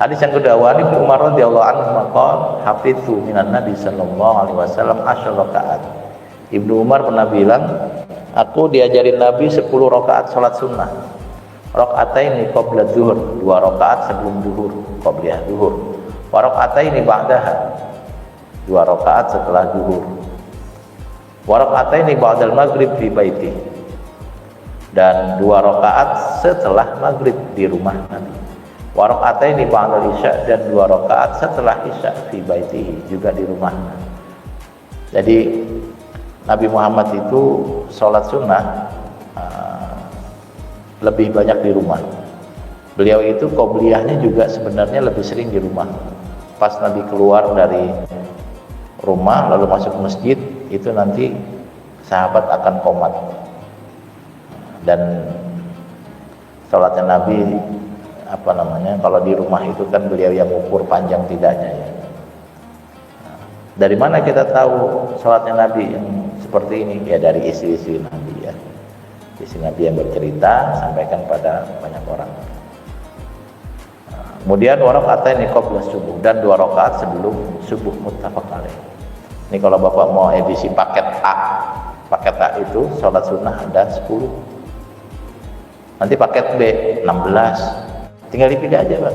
Hadis yang kedua, wa Ibnu Umar radhiyallahu anhu maqal hafidzu minan nabi sallallahu alaihi wasallam 10 rakaat. Ibnu Umar pernah bilang, aku diajarin Nabi 10 rakaat salat sunnah. Raka'ataini qabla dzuhur, 2 rakaat sebelum zuhur, qabliyah zuhur. Wa raka'ataini ba'daha, 2 rakaat setelah zuhur. Wa raka'ataini ba'dal maghrib fi baiti, dan 2 rakaat setelah maghrib di rumah Nabi. Wa raka'ataini ba'dal isya, dan 2 rakaat setelah isya fi baitihi, juga di rumahnya. Jadi Nabi Muhammad itu sholat sunnah lebih banyak di rumah. Beliau itu qobliyahnya juga sebenarnya lebih sering di rumah. Pas Nabi keluar dari rumah lalu masuk masjid, itu nanti sahabat akan qomat. Dan sholatnya Nabi kalau di rumah itu kan beliau yang ukur panjang tidaknya ya. Dari mana kita tahu sholatnya Nabi yang seperti ini? Ya dari istri-istri Nabi ya. Istri Nabi yang bercerita, sampaikan pada banyak orang. Kemudian 2 rakaat ini qabla subuh, dan 2 rakaat sebelum subuh, muttafaq alaih. Ini kalau Bapak mau edisi paket A. Paket A itu sholat sunnah ada 10. Nanti paket B 16. Tinggal dipilih aja, Pak.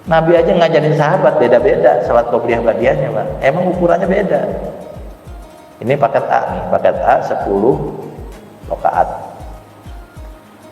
Nabi aja ngajarin sahabat beda-beda salat qobliyah badiahnya, Pak. Emang ukurannya beda. Ini paket A nih, paket A 10 rakaat.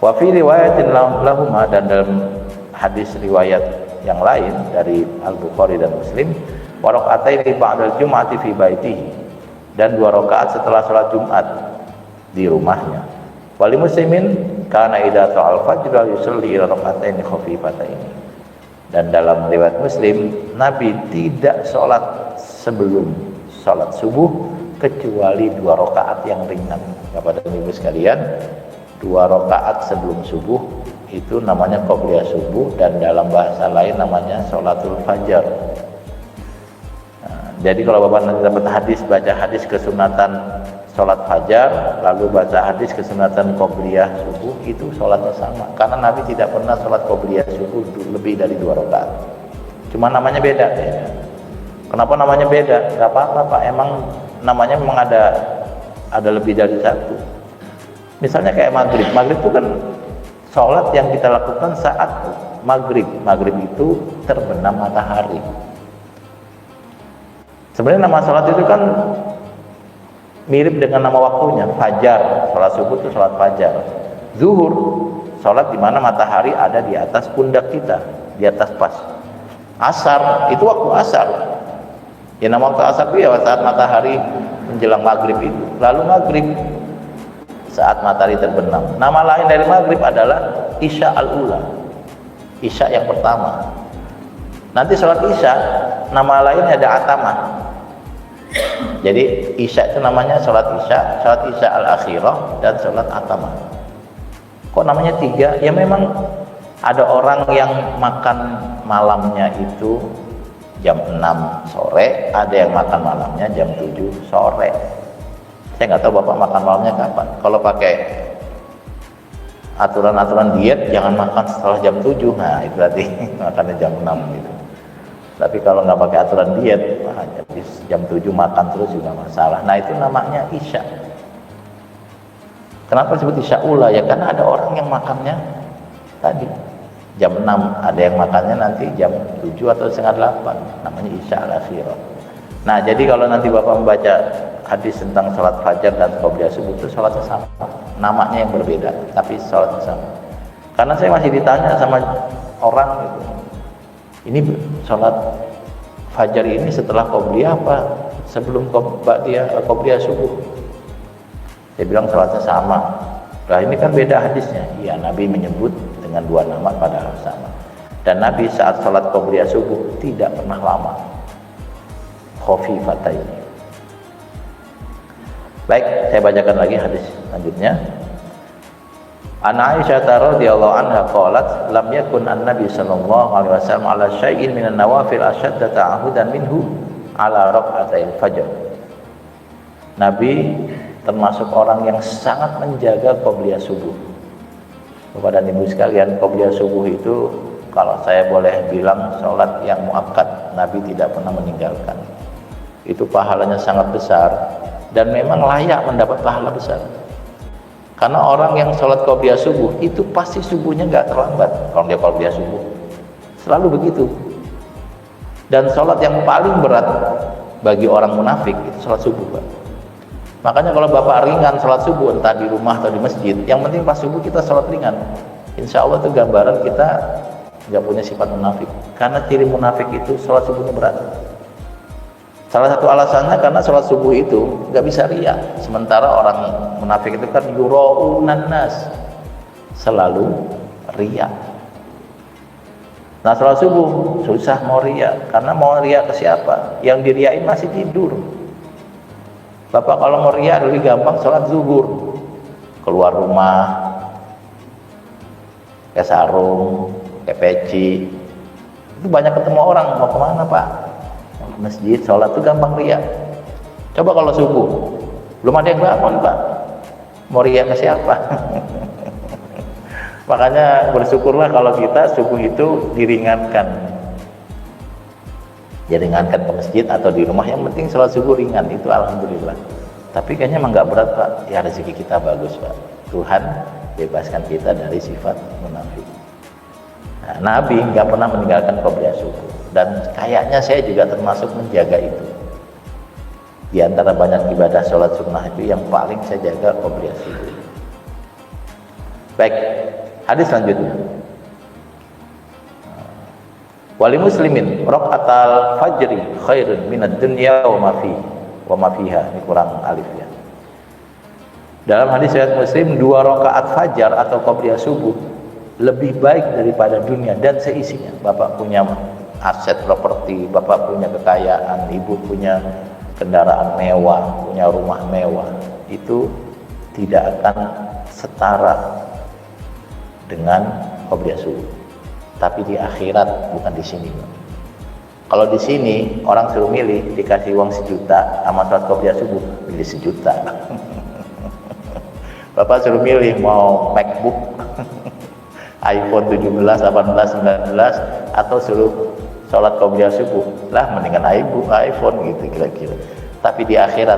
Wa fi riwayatin lahumma, dan dalam hadis riwayat yang lain dari Al-Bukhari dan Muslim, wa raka'ataini ba'dal jum'ati fi baitihi, dan 2 rakaat setelah salat Jumat di rumahnya. Wali muslimin kana idza ta'al fajr yusalli raka'ataini khafifataini. Dan dalam riwayat Muslim, Nabi tidak sholat sebelum sholat subuh kecuali 2 rakaat yang ringan. Kepada ibu sekalian, 2 rakaat sebelum subuh itu namanya qobliyah subuh, dan dalam bahasa lain namanya sholatul fajar. Jadi kalau Bapak nanti dapat hadis, baca hadis kesunatan sholat fajar, lalu baca hadis kesunatan qobliyah subuh, itu sholatnya sama. Karena Nabi tidak pernah sholat qobliyah subuh lebih dari 2 rakaat. Cuma namanya beda ya. Kenapa namanya beda? Gak apa-apa, Pak. Emang namanya memang ada lebih dari satu. Misalnya kayak maghrib. Maghrib itu kan sholat yang kita lakukan saat maghrib. Maghrib itu terbenam matahari. Sebenarnya nama sholat itu kan mirip dengan nama waktunya. Fajar, sholat subuh itu sholat fajar. Zuhur, sholat di mana matahari ada di atas pundak kita, di atas pas. Asar, itu waktu asar. Ya nama waktu asar itu ya saat matahari menjelang maghrib itu. Lalu maghrib, saat matahari terbenam. Nama lain dari maghrib adalah isya al-ula, isya yang pertama. Nanti sholat isya, nama lainnya ada atamah. Jadi isya itu namanya sholat isya al-akhirah, dan sholat atamah. Kok namanya 3? Ya memang ada orang yang makan malamnya itu jam 6 sore, ada yang makan malamnya jam 7 sore. Saya nggak tahu Bapak makan malamnya kapan. Kalau pakai aturan-aturan diet, jangan makan setelah jam 7. Nah, itu berarti makannya jam 6 gitu. Tapi kalau nggak pakai aturan diet, jadi jam 7 makan terus juga masalah. Nah, itu namanya isya. Kenapa disebut isya ula? Ya karena ada orang yang makannya tadi jam 6, ada yang makannya nanti jam 7 atau setengah 8. Namanya isya al-akhirah. Nah, jadi kalau nanti Bapak membaca hadis tentang sholat fajar dan qobliyah subuh, itu sholatnya sama, namanya yang berbeda, tapi sholatnya sama. Karena saya masih ditanya sama orang gitu, ini sholat fajar ini setelah qobliyah apa sebelum qobliyah subuh? Saya bilang sholatnya sama. Nah, ini kan beda hadisnya. Iya, Nabi menyebut dengan 2 nama padahal sama. Dan Nabi saat sholat qobliyah subuh tidak pernah lama. Khafifataini. Baik, saya bacakan lagi hadis selanjutnya. An Aisyah radhiyallahu anha qalat lam yakun an-nabi sallallahu alaihi wasallam ala syai'in minan nawafil ashadda ta'ahudan minhu ala rak'atayil fajr. Nabi termasuk orang yang sangat menjaga qobliyah subuh. Kepada ibu sekalian, qobliyah subuh itu kalau saya boleh bilang sholat yang muakkad, Nabi tidak pernah meninggalkan. Itu pahalanya sangat besar dan memang layak mendapat pahala besar. Karena orang yang sholat qobliyah subuh itu pasti subuhnya nggak terlambat. Kalau dia qobliyah subuh selalu begitu. Dan sholat yang paling berat bagi orang munafik itu sholat subuh, Pak. Makanya kalau Bapak ringan sholat subuh entah di rumah atau di masjid, yang penting pas subuh kita sholat ringan, insya Allah itu gambaran kita nggak punya sifat munafik. Karena ciri munafik itu sholat subuhnya berat. Salah satu alasannya karena sholat subuh itu nggak bisa riya. Sementara orang munafik itu kan yura'unan nas, selalu riya. Nah sholat subuh susah mau riya, karena mau riya ke siapa? Yang diriain masih tidur. Bapak kalau mau riya lebih gampang sholat zuhur, keluar rumah, ke sarung, ke peci, itu banyak ketemu orang. Mau kemana Pak? Mau ke masjid, sholat itu gampang riya. Coba kalau subuh, belum ada yang bangun Pak, mau riya ke siapa? Makanya bersyukurlah kalau kita subuh itu diringankan. Ya ringankan ke masjid atau di rumah, yang penting sholat subuh ringan, itu alhamdulillah. Tapi kayaknya emang nggak berat Pak. Ya rezeki kita bagus Pak. Tuhan bebaskan kita dari sifat munafik. Nah, Nabi nggak pernah meninggalkan qobliyah subuh, dan kayaknya saya juga termasuk menjaga itu. Di antara banyak ibadah sholat sunnah itu yang paling saya jaga qobliyah subuh. Baik, hadis selanjutnya. Wali muslimin raqatal fajri khairun minad dunya wa ma fiha. Ini kurang alif ya. Dalam hadis riwayat Muslim, 2 rakaat fajar atau qobliyah subuh lebih baik daripada dunia dan seisinya. Bapak punya aset properti, bapak punya kekayaan, ibu punya kendaraan mewah, punya rumah mewah, itu tidak akan setara dengan qobliyah subuh. Tapi di akhirat, bukan di sini. Kalau di sini orang suruh milih, dikasih uang 1 juta sama sholat qobliyah subuh, milih 1 juta. Bapak suruh milih mau MacBook, iPhone 17, 18, 19, atau suruh sholat qobliyah subuh, lah mendingan iPhone gitu kira-kira. Tapi di akhirat,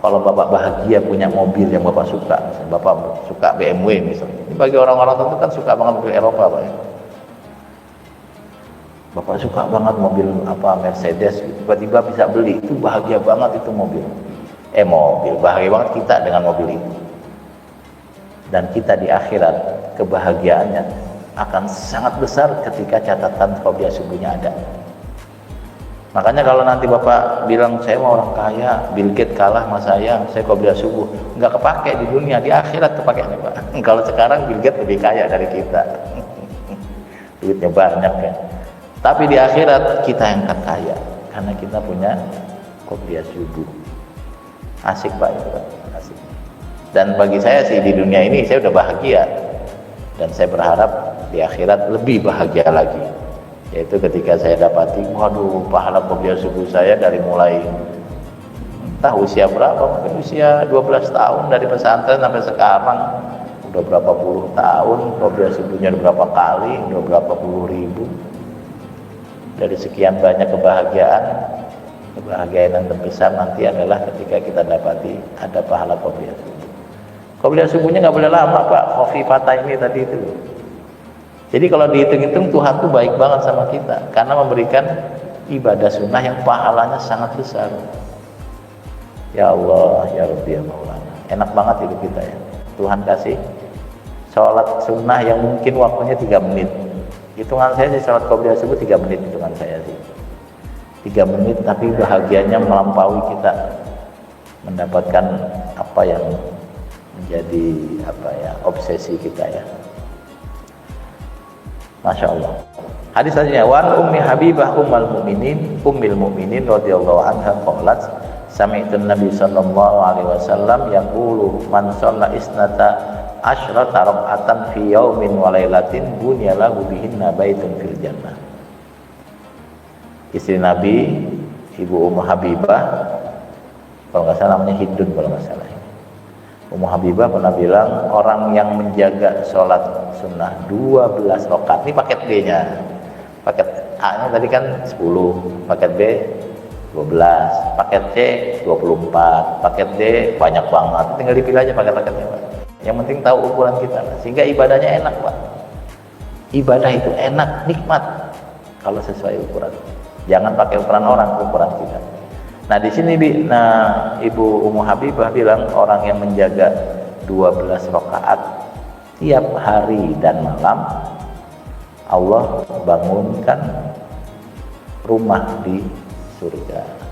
kalau bapak bahagia punya mobil yang bapak suka, misalnya bapak suka BMW misalnya, ini bagi orang-orang tertentu kan suka banget mobil Eropa Pak ya. Bapak suka banget mobil apa Mercedes, tiba-tiba bisa beli, itu bahagia banget itu mobil. Bahagia banget kita dengan mobil itu. Dan kita di akhirat kebahagiaannya akan sangat besar ketika catatan qobliyah subuhnya ada. Makanya kalau nanti Bapak bilang saya mau orang kaya, Bill Gates kalah sama saya qobliyah subuh, nggak kepake di dunia, di akhirat kepake nih Pak. Kalau sekarang Bill Gates lebih kaya dari kita, duitnya banyak ya. Tapi di akhirat kita yang akan kaya karena kita punya qobliyah subuh. Asik Pak itu Pak, asik. Dan bagi saya sih di dunia ini saya udah bahagia, dan saya berharap di akhirat lebih bahagia lagi. Yaitu ketika saya dapati, waduh, pahala qobliyah subuh saya dari mulai entah usia berapa, mungkin usia 12 tahun dari pesantren sampai sekarang udah berapa puluh tahun, qobliyah subuhnya udah berapa kali, udah berapa puluh ribu. Dari sekian banyak kebahagiaan yang terbesar nanti adalah ketika kita dapati ada pahala qobliyah subuh. Qobliyah subuhnya nggak boleh lama Pak, khafifah ini tadi itu. Jadi kalau dihitung-hitung Tuhan tuh baik banget sama kita karena memberikan ibadah sunnah yang pahalanya sangat besar. Ya Allah, ya Rabbi, ya Maulana, enak banget hidup kita ya. Tuhan kasih sholat sunnah yang mungkin waktunya 3 menit. Hitungan saya sih sholat qobliyah subuh 3 menit hitungan saya sih. 3 menit tapi bahagianya melampaui kita mendapatkan apa yang menjadi obsesi kita ya. Masya Allah. Hadis selanjutnya, wan ummi Habibah ummil mu'minin radhiyallahu anha qalat sami'tu Nabi sallallahu alaihi wasallam yaqulu man shalla isnata asyrata raka'atan fi yaumin wa lailatin bunya lahu bihinna baitun fil jannah. Istri Nabi, Ibu Ummu Habibah, kalau nggak salah namanya Hindun kalau nggak salah. Ummu Habibah pernah bilang, orang yang menjaga sholat sunnah 12 rakaat, ini paket B-nya. Paket A-nya tadi kan 10, paket B 12, paket C 24, paket D banyak banget. Tinggal dipilih aja paket-paketnya, Pak. Yang penting tahu ukuran kita, sehingga ibadahnya enak, Pak. Ibadah itu enak, nikmat kalau sesuai ukuran. Jangan pakai ukuran orang, ukuran kita. Nah, di sini Ibu Ummu Habibah bilang orang yang menjaga 12 rakaat tiap hari dan malam, Allah bangunkan rumah di surga.